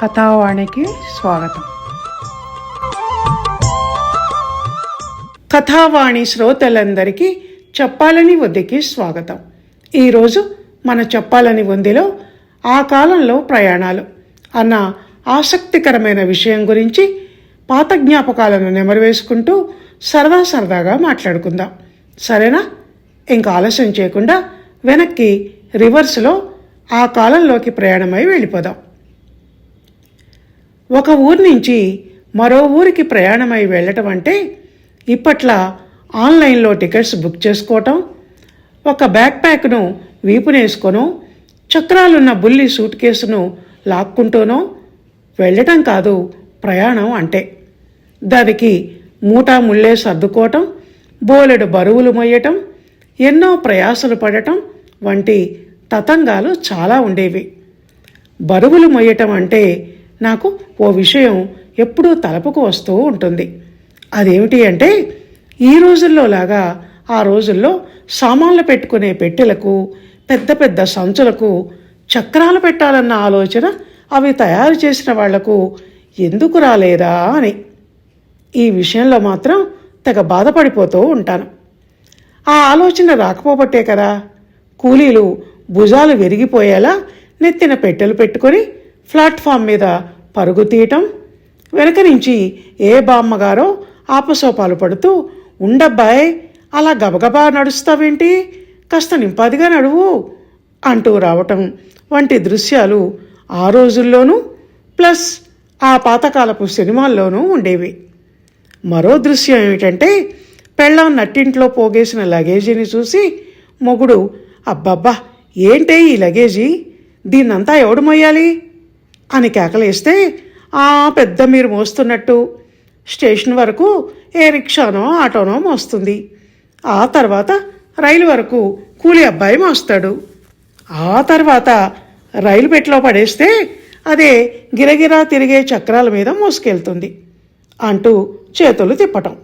కథావాణికి స్వాగతం. కథావాణి శ్రోతలందరికీ చెప్పాలని వద్దికి స్వాగతం. ఈరోజు మన చెప్పాలని వందిలో ఆ కాలంలో ప్రయాణాలు అన్న ఆసక్తికరమైన విషయం గురించి పాత జ్ఞాపకాలను నెమరువేసుకుంటూ సరదాగా మాట్లాడుకుందాం. సరేనా? ఇంకా ఆలస్యం చేయకుండా వెనక్కి రివర్స్లో ఆ కాలంలోకి ప్రయాణమై వెళ్ళిపోదాం. ఒక ఊరి నుంచి మరో ఊరికి ప్రయాణమై వెళ్ళటం అంటే ఇప్పట్లా ఆన్లైన్లో టికెట్స్ బుక్ చేసుకోవటం, ఒక బ్యాక్ ప్యాక్ను వీపునేసుకొనో చక్రాలున్న బుల్లి సూట్ కేసును లాక్కుంటూనో వెళ్ళటం కాదు ప్రయాణం అంటే. దానికి మూటా ముళ్ళే సర్దుకోవటం, బోలెడు బరువులు మొయ్యటం, ఎన్నో ప్రయాసలు పడటం వంటి తతంగాలు చాలా ఉండేవి. బరువులు మొయ్యటం అంటే నాకు ఓ విషయం ఎప్పుడూ తలపుకు వస్తూ ఉంటుంది. అదేమిటి అంటే, ఈ రోజుల్లో లాగా ఆ రోజుల్లో సామాన్లు పెట్టుకునే పెట్టెలకు, పెద్ద పెద్ద సంచులకు చక్రాలు పెట్టాలన్న ఆలోచన అవి తయారు చేసిన వాళ్లకు ఎందుకు రాలేదా అని ఈ విషయంలో మాత్రం తెగ బాధపడిపోతూ ఉంటాను. ఆ ఆలోచన రాకపోబట్టే కదా కూలీలు భుజాలు విరిగిపోయేలా నెత్తిన పెట్టెలు పెట్టుకొని ప్లాట్ఫామ్ మీద పరుగు తీయటం, వెనక నుంచి ఏ బామ్మగారో ఆపసోపాలు పడుతూ ఉండబ్బాయ్ అలా గబగబా నడుస్తావేంటి, కాస్త నింపాదిగా నడువు అంటూ రావటం వంటి దృశ్యాలు ఆ రోజుల్లోనూ ప్లస్ ఆ పాతకాలపు సినిమాల్లోనూ ఉండేవి. మరో దృశ్యం ఏమిటంటే, పెళ్ళాం నట్టింట్లో పోగేసిన లగేజీని చూసి మొగుడు అబ్బబ్బా ఏంటే ఈ లగేజీ, దీన్నంతా ఎవడు మొయ్యాలి అని కేకలేస్తే పెద్ద మీరు మోస్తున్నట్టు స్టేషన్ వరకు ఏ రిక్షానో ఆటోనో మోస్తుంది, ఆ తర్వాత రైలు వరకు కూలి అబ్బాయి మోస్తాడు, ఆ తర్వాత రైలు పెట్టెలో పడేస్తే అదే గిరగిరా తిరిగే చక్రాల మీద మోసుకెళ్తుంది అంటూ చేతులు తిప్పటం.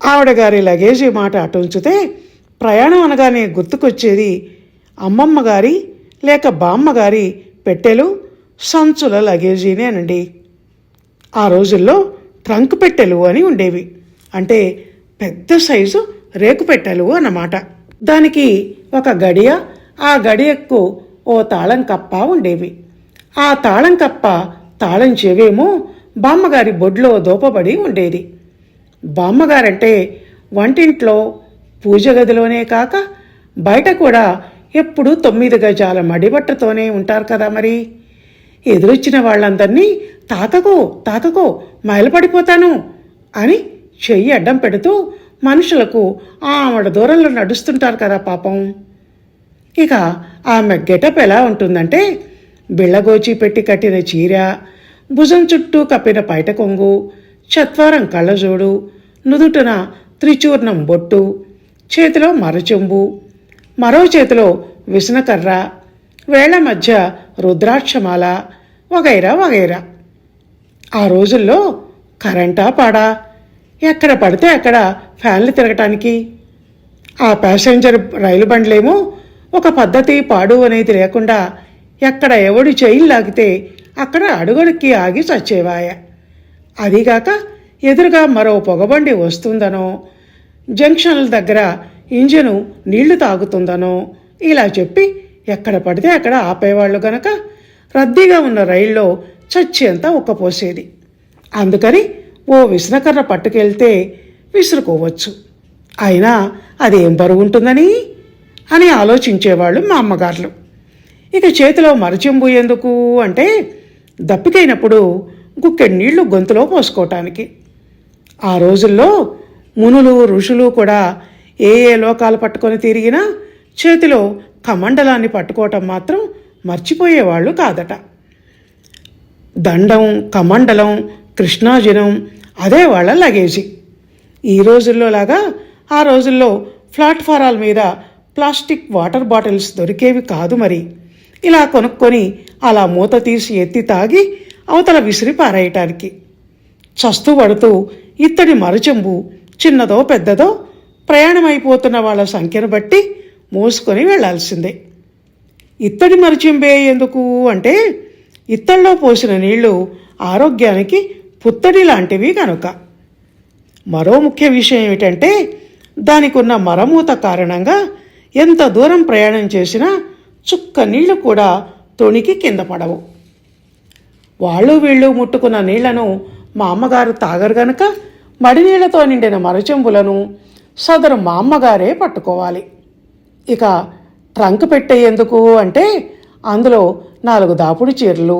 ఆవిడ గారి లగేజీ మాట అటు ఉంచితే ప్రయాణం అనగానే గుర్తుకొచ్చేది అమ్మమ్మ గారి లేక బామ్మగారి పెట్టెలు, సంచుల లగేజీనేనండి. ఆ రోజుల్లో ట్రంక్ పెట్టెలు అని ఉండేవి. అంటే పెద్ద సైజు రేకు పెట్టెలు అన్నమాట. దానికి ఒక గడియ, ఆ గడియకు ఓ తాళం కప్ప ఉండేవి. ఆ తాళం కప్ప తాళం చెవేమో బామ్మగారి బొడ్లో దోపబడి ఉండేది. బామ్మగారంటే వంటింట్లో పూజ గదిలోనే కాక బయట కూడా ఎప్పుడూ 9 గజాల మడిబట్టతోనే ఉంటారు కదా మరి. ఎదురొచ్చిన వాళ్ళందరినీ తాకకో మైలపడిపోతాను అని చెయ్యి అడ్డం పెడుతూ మనుషులకు ఆవిడ దూరంలో నడుస్తుంటారు కదా పాపం. ఇక ఆమె గెటప్ ఎలా ఉంటుందంటే, బిళ్ళగోచి పెట్టి కట్టిన చీర, భుజం చుట్టూ కప్పిన పైట కొంగు, చత్వారం కళ్ళజోడు, నుదుటున త్రిచూర్ణం బొట్టు, చేతిలో మరచెంబు, మరో చేతిలో విసనకర్ర, వేళ్ల మధ్య రుద్రాక్షమాల వగైరా. ఆ రోజుల్లో కరెంటా పాడా, ఎక్కడ పడితే అక్కడ ఫ్యాన్లు తిరగటానికి. ఆ ప్యాసింజర్ రైలు బండ్లేమో ఒక పద్ధతి పాడు అనేది లేకుండా ఎక్కడ ఎవడి చెయ్యి లాగితే అక్కడ అడుగడుక్కి ఆగి చచ్చేవాయ. అదిగాక ఎదురుగా మరో పొగబండి వస్తుందనో, జంక్షన్ల దగ్గర ఇంజను నీళ్లు తాగుతుందనో ఇలా చెప్పి ఎక్కడ పడితే అక్కడ ఆపేవాళ్లు గనక రద్దీగా ఉన్న రైల్లో చచ్చేంత ఉక్కపోసేది. అందుకని ఓ విసనకర్ర పట్టుకెళ్తే విసురుకోవచ్చు, అయినా అదేం బరువు ఉంటుందని అని ఆలోచించేవాళ్ళు మా అమ్మగారులు. ఇక చేతిలో మరచెంబు ఎందుకు అంటే, దప్పికైనప్పుడు గుక్కెడు నీళ్లు గొంతులో పోసుకోవటానికి. ఆ రోజుల్లో మునులు ఋషులు కూడా ఏ లోకాలు పట్టుకొని తిరిగినా చేతిలో కమండలాన్ని పట్టుకోవటం మాత్రం మర్చిపోయేవాళ్ళు కాదట. దండం, కమండలం, కృష్ణాజినం అదే వాళ్ళ లగేజీ. ఈ రోజుల్లో లాగా ఆ రోజుల్లో ప్లాట్ఫారాల మీద ప్లాస్టిక్ వాటర్ బాటిల్స్ దొరికేవి కాదు మరి. ఇలా కొనుక్కొని అలా మూత తీసి ఎత్తి తాగి అవతల విసిరి పారేయటానికి. చస్తూ పడుతూ ఇత్తడి మరచెంబు చిన్నదో పెద్దదో ప్రయాణమైపోతున్న వాళ్ళ సంఖ్యను బట్టి మోసుకొని వెళ్లాల్సిందే. ఇత్తడి మరచెంబే ఎందుకు అంటే, ఇత్తడిలో పోసిన నీళ్లు ఆరోగ్యానికి పుత్తడి లాంటివి కనుక. మరో ముఖ్య విషయం ఏమిటంటే దానికి ఉన్న మరమూత కారణంగా ఎంత దూరం ప్రయాణం చేసినా చుక్క నీళ్లు కూడా తొణికి కింద పడవు. వాళ్ళు వీళ్ళు ముట్టుకున్న నీళ్లను మా అమ్మగారు తాగరు గనక మడినీళ్లతో నిండిన మరచెంబులను సదరు మా అమ్మగారే పట్టుకోవాలి. ఇక ట్రంక్ పెట్టేందుకు అంటే అందులో 4 దాపుడు చీరలు,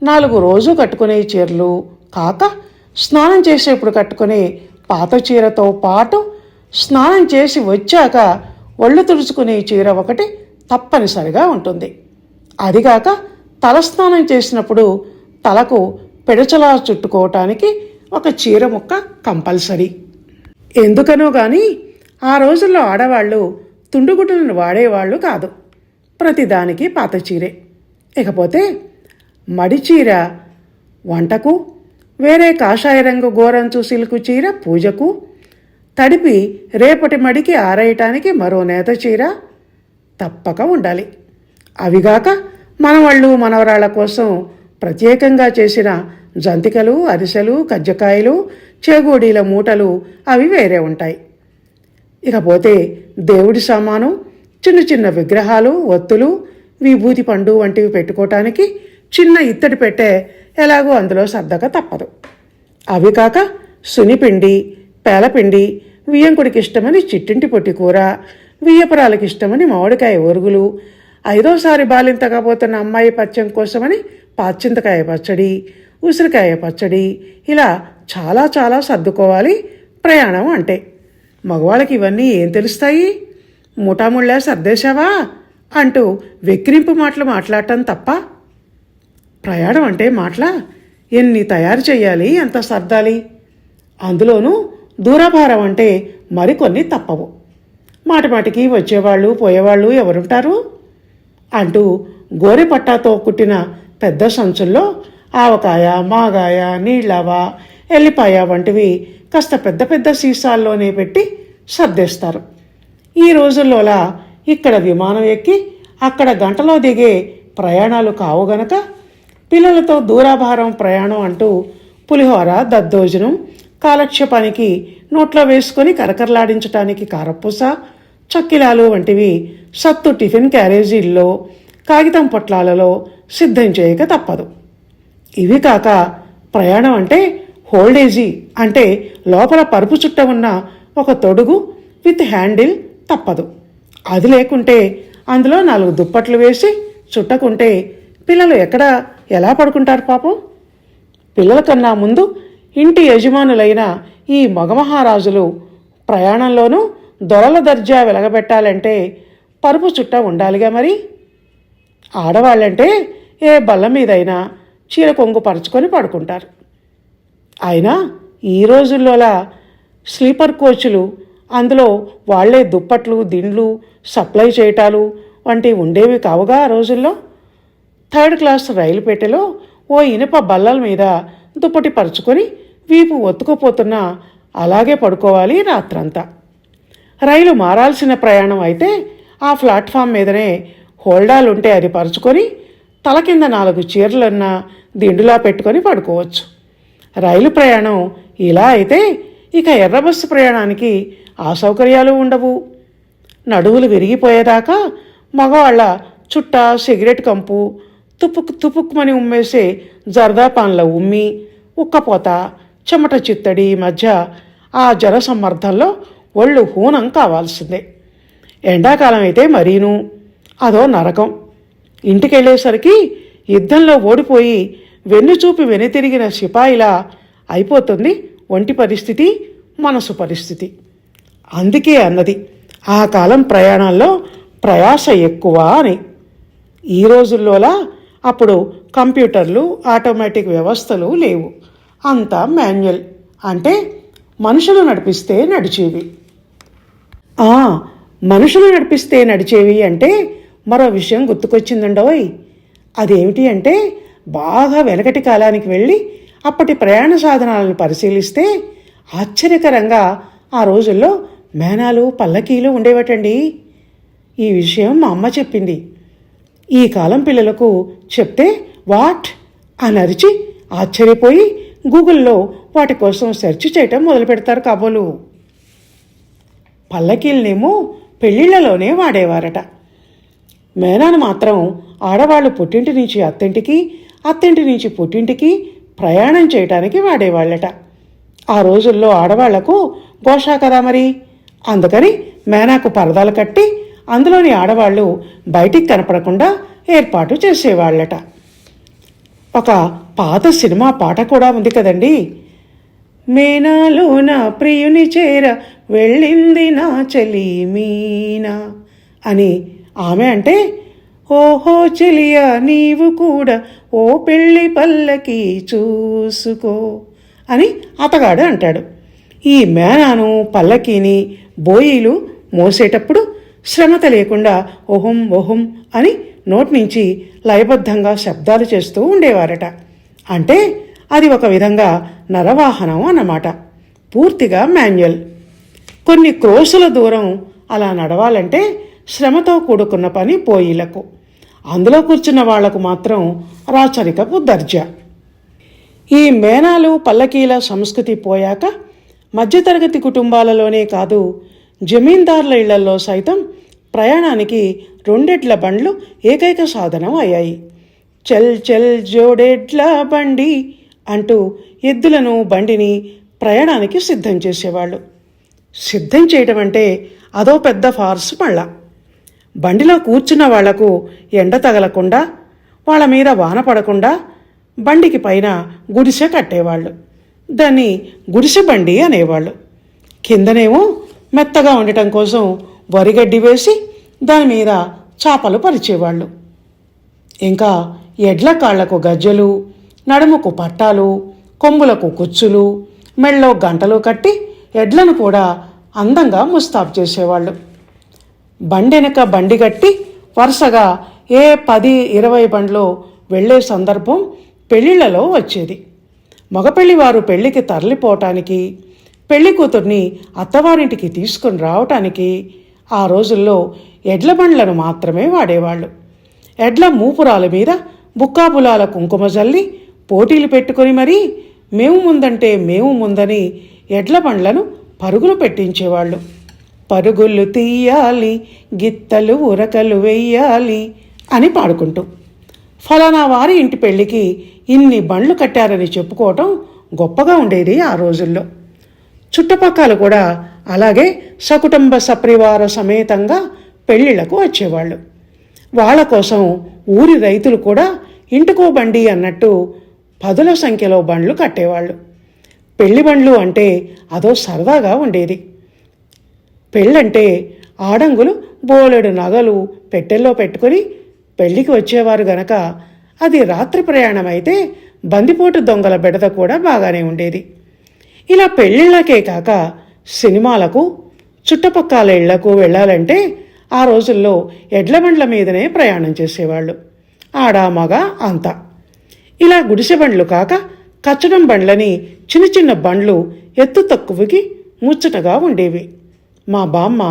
4 రోజు కట్టుకునే చీరలు కాక స్నానం చేసేప్పుడు కట్టుకునే పాత చీరతో పాటు స్నానం చేసి వచ్చాక ఒళ్ళు తుడుచుకునే చీర ఒకటి తప్పనిసరిగా ఉంటుంది. అదిగాక తలస్నానం చేసినప్పుడు తలకు పెడచలా చుట్టుకోవటానికి ఒక చీర ముక్క కంపల్సరీ. ఎందుకనో కానీ ఆ రోజుల్లో ఆడవాళ్ళు తుండుగుడ్డలను వాడేవాళ్ళు కాదు. ప్రతిదానికి పాత చీరే. ఇకపోతే మడిచీర వంటకు, వేరే కాషాయ రంగు గోరంచు సిల్కు చీర పూజకు, తడిపి రేపటి మడికి ఆరేయటానికి మరో నేత చీర తప్పక ఉండాలి. అవిగాక మనవాళ్ళు మనవరాళ్ల కోసం ప్రత్యేకంగా చేసిన జంతికలు, అరిసెలు, కజ్జకాయలు, చేగోడీల మూటలు అవి వేరే ఉంటాయి. ఇకపోతే దేవుడి సామాను, చిన్న చిన్న విగ్రహాలు, ఒత్తులు, విభూతి పండు వంటివి పెట్టుకోవటానికి చిన్న ఇత్తడి పెట్టె ఎలాగో అందులో సర్దక తప్పదు. అవి కాక సునిపిండి, పేలపిండి, వియ్యంకుడికి ఇష్టమని చిట్టింటి పొట్టి కూర, వియ్యపురాలకి ఇష్టమని మామిడికాయ ఒరుగులు, 5వసారి బాలింతగా పోతున్న అమ్మాయి పచ్చం కోసమని పాచింతకాయ పచ్చడి, ఉసిరికాయ పచ్చడి, ఇలా చాలా చాలా సర్దుకోవాలి ప్రయాణం అంటే. మగవాళ్ళకి ఇవన్నీ ఏం తెలుస్తాయి? ముఠాముళ్ళే సర్దేశావా అంటూ వెక్కిరింపు మాటలు మాట్లాడటం తప్ప. ప్రయాణం అంటే మాటలా? ఎన్ని తయారు చేయాలి, ఎంత సర్దాలి. అందులోనూ దూరభారం అంటే మరికొన్ని తప్పవు. మాటిమాటికి వచ్చేవాళ్ళు పోయేవాళ్ళు ఎవరుంటారు అంటూ గోరెపట్టాతో కుట్టిన పెద్ద సంచుల్లో ఆవకాయ, మాగాయ, నీళ్ళవ, ఎల్లిపాయ వంటివి కాస్త పెద్ద పెద్ద సీసాల్లోనే పెట్టి సర్దేస్తారు. ఈ రోజుల్లోలా ఇక్కడ విమానం ఎక్కి అక్కడ గంటలో దిగే ప్రయాణాలు కావు గనక పిల్లలతో దూరాభారం ప్రయాణం అంటూ పులిహోర, దద్దోజనం, కాలక్షేపానికి నోట్లో వేసుకొని కరకరలాడించటానికి కారపూస, చక్కిలాలు వంటివి సత్తు టిఫిన్ క్యారేజీల్లో, కాగితం పొట్లాలలో సిద్ధం చేయక తప్పదు. ఇవి కాక ప్రయాణం అంటే హోల్డేజీ అంటే లోపల పరుపు చుట్ట ఉన్న ఒక తొడుగు విత్ హ్యాండిల్ తప్పదు. అది లేకుంటే అందులో 4 దుప్పట్లు వేసి చుట్టకుంటే పిల్లలు ఎలా పడుకుంటారు పాపం? పిల్లల కన్నా ముందు ఇంటి యజమానులైన ఈ మగమహారాజులు ప్రయాణంలోనూ దొరల దర్జా వెలగబెట్టాలంటే పరుపు చుట్ట ఉండాలిగా మరి. ఆడవాళ్ళంటే ఏ బల్ల మీదైనా చీర కొంగు పరుచుకొని పడుకుంటారు. అయినా ఈ రోజుల్లోలా స్లీపర్ కోచ్లు, అందులో వాళ్లే దుప్పట్లు, దిండ్లు సప్లై చేయటాలు వంటివి ఉండేవి కావుగా ఆ రోజుల్లో. 3rd క్లాస్ రైలు పెట్టెలో ఓ ఇనుప బల్లల మీద దుప్పటి పరుచుకొని వీపు ఒత్తుకుపోతున్నా అలాగే పడుకోవాలి రాత్రంతా. రైలు మారాల్సిన ప్రయాణం అయితే ఆ ప్లాట్ఫామ్ మీదనే హోల్డాలుంటే అది పరుచుకొని తల కింద 4 చీరలున్నా దిండులా పెట్టుకొని పడుకోవచ్చు. రైలు ప్రయాణం ఇలా అయితే ఇక ఎర్ర బస్సు ప్రయాణానికి ఆ సౌకర్యాలు ఉండవు. నడువులు విరిగిపోయేదాకా మగవాళ్ళ చుట్ట, సిగరెట్ కంపు, తుపుక్కుమని ఉమ్మేసే జర్దా పాన్ల ఉమ్మి, ఉక్కపోత, చెమట చిత్తడి మధ్య ఆ జల సమ్మర్దంలో ఒళ్ళు హూనం కావాల్సిందే. ఎండాకాలం అయితే మరీను అదో నరకం. ఇంటికెళ్ళేసరికి యుద్ధంలో ఓడిపోయి వెన్నుచూపి వెనుతిరిగిన సిపాయిలా అయిపోతుంది ఒంటి పరిస్థితి, మనసు పరిస్థితి. అందుకే అన్నది ఆ కాలం ప్రయాణాల్లో ప్రయాస ఎక్కువ అని. ఈ రోజుల్లోలా అప్పుడు కంప్యూటర్లు, ఆటోమేటిక్ వ్యవస్థలు లేవు. అంతా మాన్యువల్ అంటే మనుషులు నడిపిస్తే నడిచేవి. మనుషులు నడిపిస్తే నడిచేవి అంటే మరో విషయం గుర్తుకొచ్చిందండోయ్. అదేమిటి అంటే బాగా వెనకటి కాలానికి వెళ్ళి అప్పటి ప్రయాణ సాధనాలను పరిశీలిస్తే ఆశ్చర్యకరంగా ఆ రోజుల్లో మేనాలు, పల్లకీలు ఉండేవటండి. ఈ విషయం మా అమ్మ చెప్పింది. ఈ కాలం పిల్లలకు చెప్తే వాట్ అని అరిచి ఆశ్చర్యపోయి గూగుల్లో వాటి కోసం సెర్చ్ చేయటం మొదలు పెడతారు కాబోలు. పల్లకీలనేమో పెళ్ళిళ్ళలోనే వాడేవారట. మేనాను మాత్రం ఆడవాళ్ళు పుట్టింటి నుంచి అత్తింటికి, అత్తింటి నుంచి పుట్టింటికి ప్రయాణం చేయటానికి వాడేవాళ్ళట. ఆ రోజుల్లో ఆడవాళ్లకు ఘోషా కదా మరి. అందుకని మేనాకు పరదాలు కట్టి అందులోని ఆడవాళ్ళు బయటికి కనపడకుండా ఏర్పాటు చేసేవాళ్ళట. ఒక పాత సినిమా పాట కూడా ఉంది కదండి. మేనాలో నా ప్రియుని చేర వెళ్ళింది నా చెలి మీనా అని. ఆమె అంటే, ఓహో చెలియా నీవు కూడా ఓ పెళ్ళి పల్లకి చూసుకో అని అతగాడు అంటాడు. ఈ మేనాను పల్లకీని బోయిలు మోసేటప్పుడు శ్రమ తెలియకుండా ఓహం ఓహం అని నోటి నుంచి లయబద్ధంగా శబ్దాలు చేస్తూ ఉండేవారట. అంటే అది ఒక విధంగా నరవాహనం అన్నమాట, పూర్తిగా మాన్యువల్. కొన్ని క్రోసుల దూరం అలా నడవాలంటే శ్రమతో కూడుకున్న పని బోయిలకు. అందులో కూర్చున్న వాళ్లకు మాత్రం రాచరికపు దర్జా. ఈ మేనాలు పల్లకీల సంస్కృతి పోయాక మధ్యతరగతి కుటుంబాలలోనే కాదు, జమీందార్ల ఇళ్లలో సైతం ప్రయాణానికి రెండెడ్ల బండ్లు ఏకైక సాధనం అయ్యాయి. చల్ చల్ జోడెడ్ల బండి అంటూ ఎద్దులను బండిని ప్రయాణానికి సిద్ధం చేసేవాళ్ళు. సిద్ధం చేయడం అంటే అదో పెద్ద ఫార్స్. మళ్ళా బండిలో కూర్చున్న వాళ్లకు ఎండ తగలకుండా, వాళ్ళ మీద వాన పడకుండా బండికి పైన గుడిసె కట్టేవాళ్ళు. దాన్ని గుడిసె బండి అనేవాళ్ళు. కిందనేమో మెత్తగా ఉండటం కోసం వరిగడ్డి వేసి దాని మీద చాపలు పరిచేవాళ్ళు. ఇంకా ఎడ్ల కాళ్లకు గజ్జెలు, నడుముకు పట్టాలు, కొమ్ములకు కుచ్చులు, మెళ్ళో గంటలు కట్టి ఎడ్లను కూడా అందంగా ముస్తాబు చేసేవాళ్ళు. బండెనక బండి కట్టి వరుసగా 10-20 బండ్లు వెళ్లే సందర్భం పెళ్లిళ్లలో వచ్చేది. మగపెళ్లివారు పెళ్లికి తరలిపోవటానికి, పెళ్లి కూతుర్ని అత్తవారింటికి తీసుకుని రావటానికి ఆ రోజుల్లో ఎడ్ల బండ్లను మాత్రమే వాడేవాళ్ళు. ఎడ్ల మూపురాల మీద బుక్కాబులాల కుంకుమ జల్లి పోటీలు పెట్టుకొని మరీ మేము ముందంటే మేము ముందని ఎడ్ల బండ్లను పరుగులు పెట్టించేవాళ్ళు. పరుగులు తీయాలి, గిత్తలు ఉరకలు వెయ్యాలి అని పాడుకుంటూ ఫలానా వారి ఇంటి పెళ్లికి ఇన్ని బండ్లు కట్టారని చెప్పుకోవటం గొప్పగా ఉండేది ఆ రోజుల్లో. చుట్టుపక్కల కూడా అలాగే సకుటుంబ సపరివార సమేతంగా పెళ్లిళ్లకు వచ్చేవాళ్ళు. వాళ్ళ కోసం ఊరి రైతులు కూడా ఇంటికో బండి అన్నట్టు 10ల సంఖ్యలో బండ్లు కట్టేవాళ్ళు. పెళ్లి బండ్లు అంటే అదో సరదాగా ఉండేది. పెళ్ళంటే ఆడంగులు బోలెడు నగలు పెట్టెల్లో పెట్టుకుని పెళ్లికి వచ్చేవారు గనక అది రాత్రి ప్రయాణం అయితే బందిపోటు దొంగల బెడద కూడా బాగానే ఉండేది. ఇలా పెళ్ళిళ్ళకే కాక సినిమాలకు, చుట్టుపక్కల ఇళ్లకు వెళ్ళాలంటే ఆ రోజుల్లో ఎడ్ల బండ్ల మీదనే ప్రయాణం చేసేవాళ్ళు, ఆడా మగ అంతా. ఇలా గుడిసె బండ్లు కాక కచ్చడం బండ్లని చిన్న చిన్న బండ్లు ఎత్తు తక్కువకి ముచ్చటగా ఉండేవి. మా బామ్మ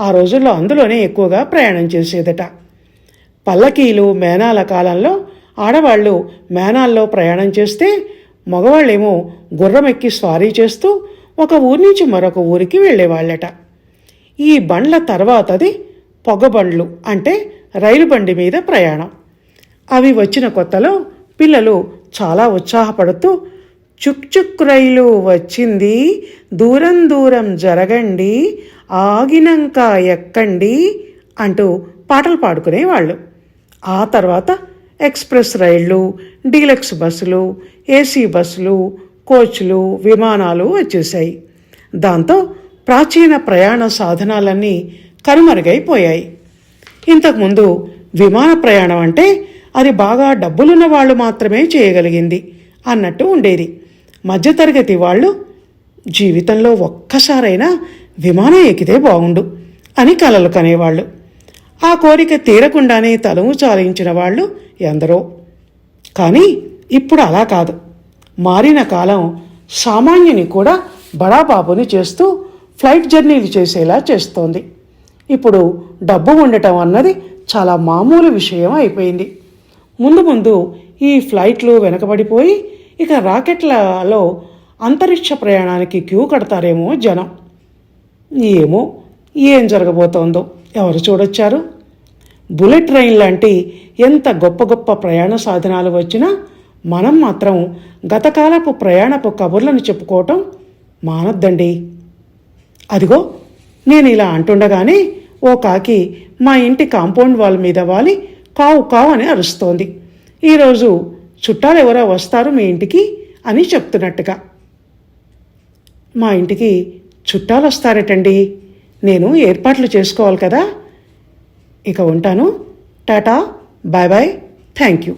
ఆ రోజుల్లో అందులోనే ఎక్కువగా ప్రయాణం చేసేదట. పల్లకీలు మేనాల కాలంలో ఆడవాళ్ళు మేనాల్లో ప్రయాణం చేస్తే మగవాళ్ళేమో గుర్రమెక్కి స్వారీ చేస్తూ ఒక ఊరి నుంచి మరొక ఊరికి వెళ్ళేవాళ్ళట. ఈ బండ్ల తర్వాతది పొగబండ్లు అంటే రైలు బండి మీద ప్రయాణం. అవి వచ్చిన కొత్తలో పిల్లలు చాలా ఉత్సాహపడుతూ చుక్ చుక్ రైలు వచ్చింది, దూరం దూరం జరగండి, ఆగినంక ఎక్కండి అంటూ పాటలు పాడుకునేవాళ్ళు. ఆ తర్వాత ఎక్స్ప్రెస్ రైళ్ళు, డీలక్స్ బస్సులు, ఏసీ బస్సులు, కోచ్లు, విమానాలు వచ్చేసాయి. దాంతో ప్రాచీన ప్రయాణ సాధనాలన్నీ కనుమరుగైపోయాయి. ఇంతకుముందు విమాన ప్రయాణం అంటే అది బాగా డబ్బులున్న వాళ్ళు మాత్రమే చేయగలిగింది అన్నట్టు ఉండేది. మధ్యతరగతి వాళ్ళు జీవితంలో ఒక్కసారైనా విమానం ఎక్కితే బాగుండు అని కలలు కనేవాళ్ళు. ఆ కోరిక తీరకుండానే తలము చాలించిన వాళ్ళు ఎందరో. కానీ ఇప్పుడు అలా కాదు. మారిన కాలం సామాన్యుని కూడా బడాబాబుని చేస్తూ ఫ్లైట్ జర్నీలు చేసేలా చేస్తోంది. ఇప్పుడు డబ్బు ఉండటం అన్నది చాలా మామూలు విషయం అయిపోయింది. ముందు ముందు ఈ ఫ్లైట్లు వెనకబడిపోయి ఇక రాకెట్లలో అంతరిక్ష ప్రయాణానికి క్యూ కడతారేమో జనం. ఏమో ఏం జరగబోతోందో ఎవరు చూడొచ్చారు. బుల్లెట్ ట్రైన్ లాంటి ఎంత గొప్ప గొప్ప ప్రయాణ సాధనాలు వచ్చినా మనం మాత్రం గతకాలపు ప్రయాణపు కబుర్లను చెప్పుకోవటం మానొద్దండి. అదిగో నేను ఇలా అంటుండగానే ఓ కాకి మా ఇంటి కాంపౌండ్ వాల్ మీద వాలి కావు కావు అని అరుస్తోంది. ఈరోజు చుట్టాలు ఎవరో వస్తారు మీ ఇంటికి అని చెప్తున్నట్టుగా. మా ఇంటికి చుట్టాలు వస్తారటండి, నేను ఏర్పాట్లు చేసుకోవాలి కదా. ఇక ఉంటాను. Tata, bye bye, thank you.